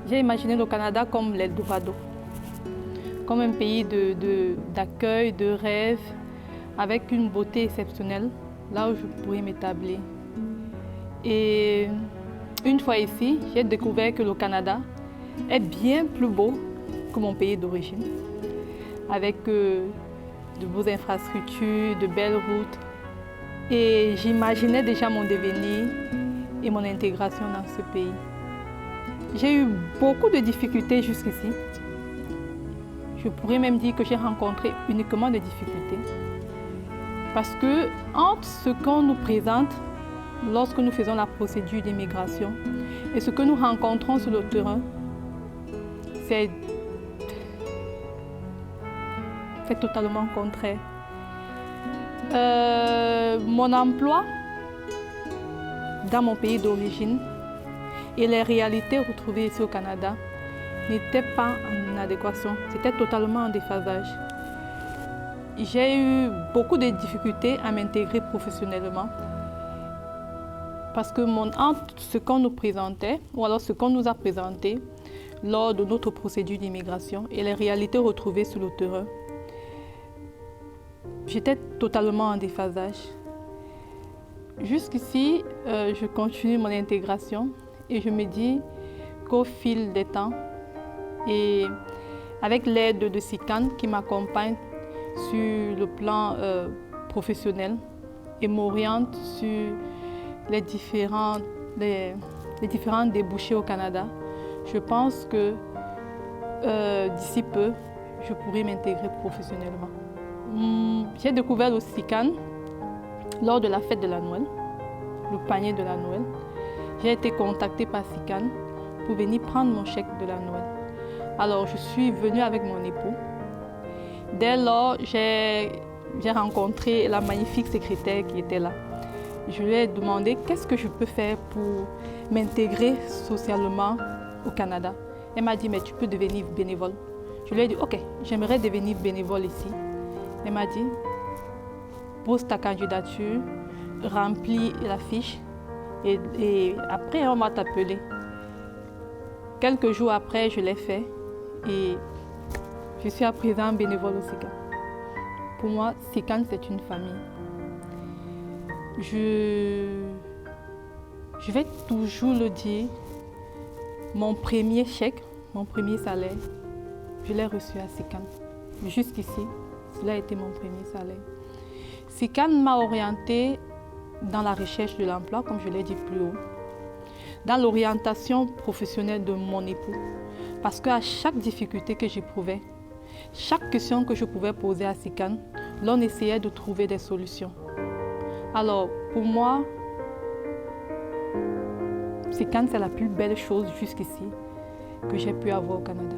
J'ai imaginé le Canada comme l'Eldorado, comme un pays d'accueil, de rêve, avec une beauté exceptionnelle, là où je pourrais m'établir. Et une fois ici, j'ai découvert que le Canada est bien plus beau que mon pays d'origine, avec de beaux infrastructures, de belles routes. Et j'imaginais déjà mon devenir et mon intégration dans ce pays. J'ai eu beaucoup de difficultés jusqu'ici. Je pourrais même dire que j'ai rencontré uniquement des difficultés. Parce que entre ce qu'on nous présente lorsque nous faisons la procédure d'immigration et ce que nous rencontrons sur le terrain, c'est totalement contraire. Mon emploi dans mon pays d'origine et les réalités retrouvées ici au Canada n'étaient pas en adéquation, c'était totalement en déphasage. J'ai eu beaucoup de difficultés à m'intégrer professionnellement parce que entre ce qu'on nous présentait ou alors ce qu'on nous a présenté lors de notre procédure d'immigration et les réalités retrouvées sur le terrain, j'étais totalement en déphasage. Jusqu'ici, je continue mon intégration et je me dis qu'au fil des temps et avec l'aide de SICAN qui m'accompagne sur le plan professionnel et m'oriente sur les différents débouchés au Canada, je pense que d'ici peu, je pourrai m'intégrer professionnellement. J'ai découvert le SICAN lors de la fête de la Noël, le panier de la Noël. J'ai été contactée par SICAN pour venir prendre mon chèque de la Noël. Alors, je suis venue avec mon époux. Dès lors, j'ai rencontré la magnifique secrétaire qui était là. Je lui ai demandé qu'est-ce que je peux faire pour m'intégrer socialement au Canada. Elle m'a dit, mais tu peux devenir bénévole. Je lui ai dit, ok, j'aimerais devenir bénévole ici. Elle m'a dit, pose ta candidature, remplis la fiche et après on va t'appeler. Quelques jours après, je l'ai fait et je suis à présent bénévole au SICAN. Pour moi, SICAN, c'est une famille. Je vais toujours le dire, mon premier chèque, mon premier salaire, je l'ai reçu à SICAN. Jusqu'ici, cela a été mon premier salaire. SICAN m'a orientée dans la recherche de l'emploi, comme je l'ai dit plus haut, dans l'orientation professionnelle de mon époux. Parce qu'à chaque difficulté que j'éprouvais, chaque question que je pouvais poser à SICAN, l'on essayait de trouver des solutions. Alors, pour moi, SICAN, c'est la plus belle chose jusqu'ici que j'ai pu avoir au Canada.